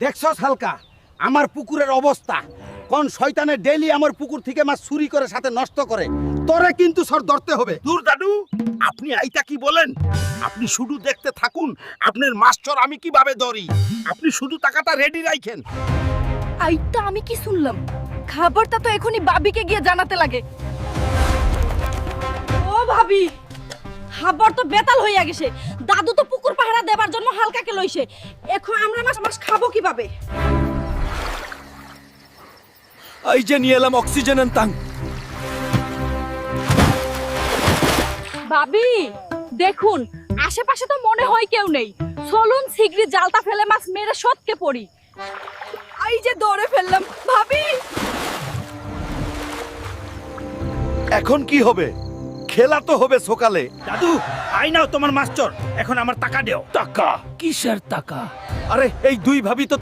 দেখছস হালকা আমার পুকুরের অবস্থা, কোন শয়তানে ডেইলি আমার পুকুর থেকে মাছ চুরি করে সাথে নষ্ট করে, তোরে কিন্তু সর ধরতে হবে। দূর দাদু, আপনি আইতা কি বলেন? আপনি শুধু দেখতে থাকুন, আপনার মাস্টার আমি কিভাবে ধরি। আপনি শুধু টাকাটা রেডি রাখেন। আইটা আমি কি শুনলাম? খাবারটা তো এখনই ভাবিকে গিয়ে জানাতে লাগে। ও ভাবি, খাবার তো বেতাল হইয়া গেছে। দাদু তো পুকুর পাহারা দেবার জন্য হালকাকে লইছে। এখন আমরা মাছ মাছ খাবো কিভাবে? এই যে নিয়ে এলাম অক্সিজেন ট্যাং। ভাবি দেখুন, আশেপাশে তো মনে হয় কেউ নেই। চলুন শিগগিরই জালটা ফেলে মাছ মেরে সৎকে পড়ি। এই যে দৌড়ে ফেললাম ভাবি। এখন কি হবে? খেলা তো হবে সকালে। দাদু, আই নাও তোমার মাস্টার, এখন আমার টাকা দেও। টাকা? কিসের টাকা? আরে এই দুই ভাবি তো